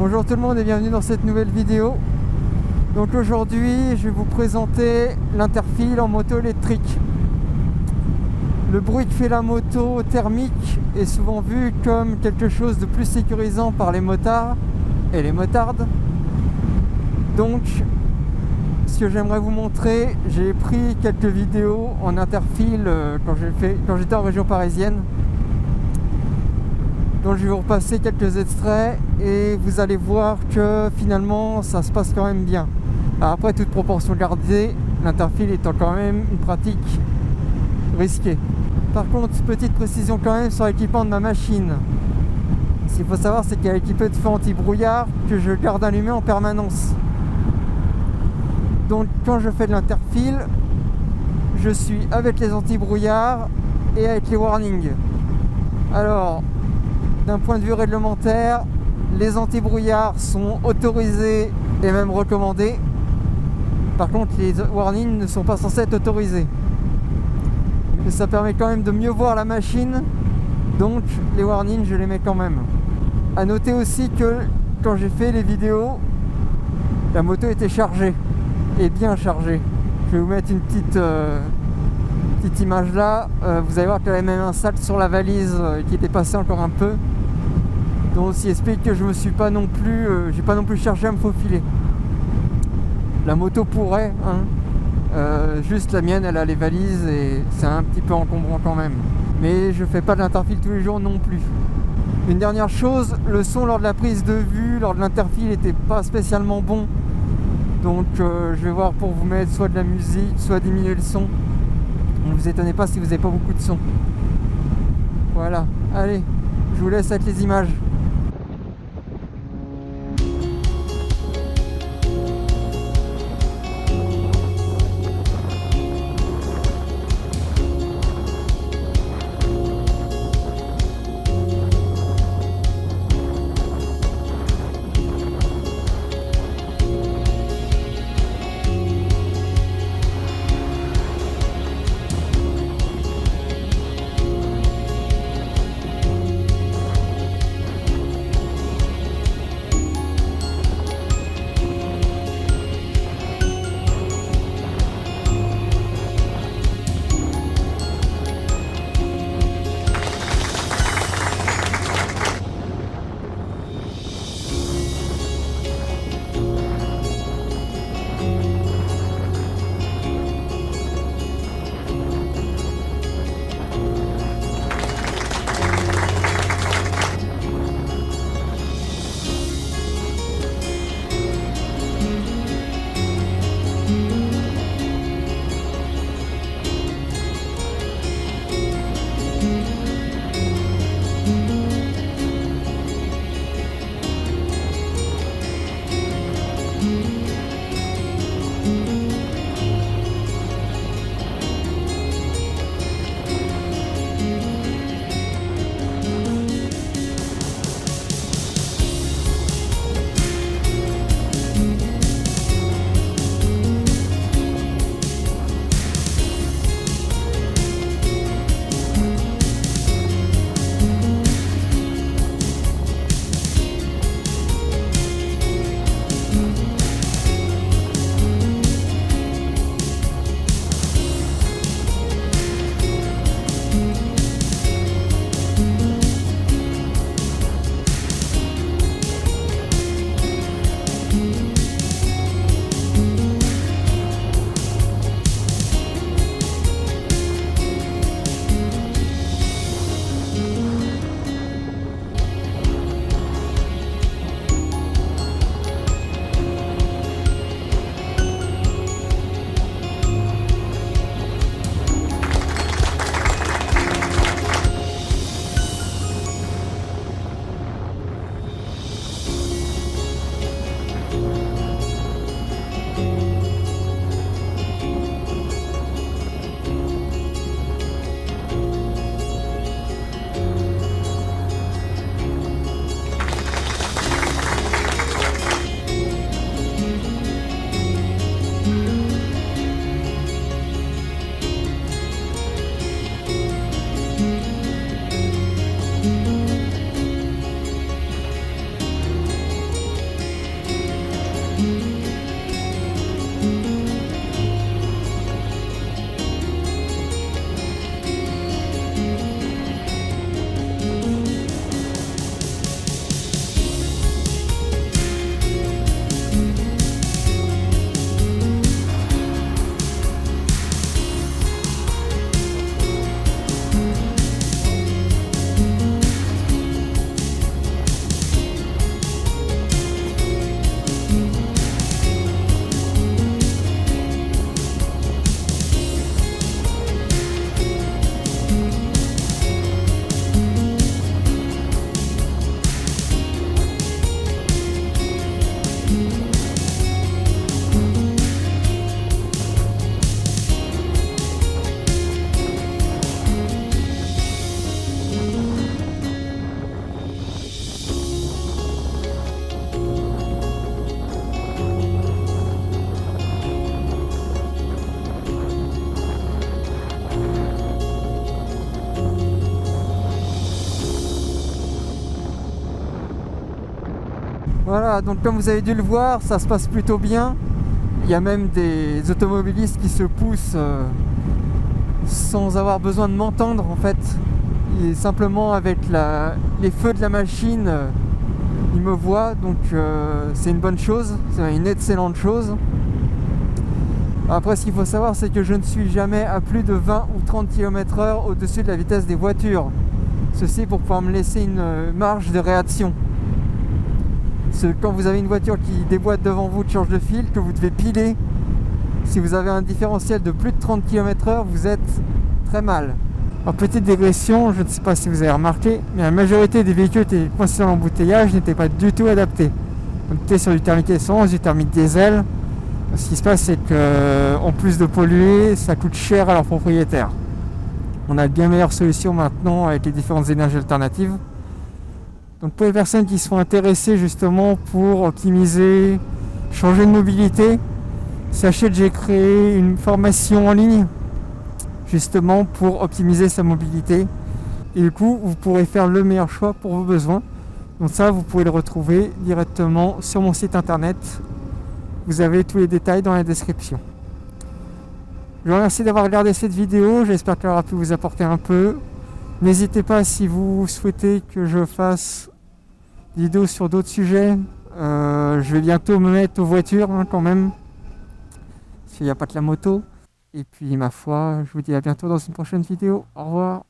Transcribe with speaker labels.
Speaker 1: Bonjour tout le monde et bienvenue dans cette nouvelle vidéo. Donc aujourd'hui je vais vous présenter l'Interfil en moto électrique. Le bruit que fait la moto thermique est souvent vu comme quelque chose de plus sécurisant par les motards et les motardes. Donc ce que j'aimerais vous montrer, j'ai pris quelques vidéos en Interfil quand j'étais en région parisienne. Donc je vais vous repasser quelques extraits et vous allez voir que finalement ça se passe quand même bien. Alors après, toute proportion gardée, l'Interfil étant quand même une pratique risquée. Par contre, petite précision quand même sur l'équipement de ma machine. Ce qu'il faut savoir, c'est qu'elle est équipée de feux anti-brouillard que je garde allumé en permanence. Donc quand je fais de l'Interfil, je suis avec les anti-brouillards et avec les warnings. Alors, d'un point de vue réglementaire, les anti-brouillards sont autorisés et même recommandés. Par contre, les warnings ne sont pas censés être autorisés. Mais ça permet quand même de mieux voir la machine, donc les warnings, je les mets quand même. A noter aussi que quand j'ai fait les vidéos, la moto était chargée, et bien chargée. Je vais vous mettre une petite image là. Vous allez voir qu'elle avait même un sac sur la valise qui était passé encore un peu. Donc ce qui explique que je me suis pas non plus, j'ai pas non plus cherché à me faufiler. La moto pourrait, juste la mienne, elle a les valises et c'est un petit peu encombrant quand même. Mais je fais pas de l'Interfil tous les jours non plus. Une dernière chose, le son lors de la prise de vue, lors de l'Interfil, n'était pas spécialement bon. Donc je vais voir pour vous mettre soit de la musique, soit diminuer le son. Ne vous étonnez pas si vous n'avez pas beaucoup de son. Voilà, allez, je vous laisse avec les images. Voilà, donc comme vous avez dû le voir, ça se passe plutôt bien. Il y a même des automobilistes qui se poussent sans avoir besoin de m'entendre en fait. Et simplement avec les feux de la machine, ils me voient, donc c'est une bonne chose, c'est une excellente chose. Après, ce qu'il faut savoir, c'est que je ne suis jamais à plus de 20 ou 30 km/h au-dessus de la vitesse des voitures. Ceci pour pouvoir me laisser une marge de réaction. Quand vous avez une voiture qui déboîte devant vous de change de fil, que vous devez piler, si vous avez un différentiel de plus de 30 km/h, vous êtes très mal. Alors, petite digression, je ne sais pas si vous avez remarqué, mais la majorité des véhicules qui étaient coincés dans l'embouteillage n'étaient pas du tout adaptés. On était sur du thermique essence, du thermique diesel. Ce qui se passe, c'est qu'en plus de polluer, ça coûte cher à leurs propriétaires. On a de bien meilleures solutions maintenant avec les différentes énergies alternatives. Donc pour les personnes qui sont intéressées justement pour optimiser, changer de mobilité, sachez que j'ai créé une formation en ligne justement pour optimiser sa mobilité. Et du coup, vous pourrez faire le meilleur choix pour vos besoins. Donc ça, vous pouvez le retrouver directement sur mon site internet. Vous avez tous les détails dans la description. Je vous remercie d'avoir regardé cette vidéo, j'espère qu'elle aura pu vous apporter un peu. N'hésitez pas si vous souhaitez que je fasse des vidéos sur d'autres sujets. Je vais bientôt me mettre aux voitures quand même, parce qu'il n'y a pas que la moto. Et puis ma foi, je vous dis à bientôt dans une prochaine vidéo. Au revoir.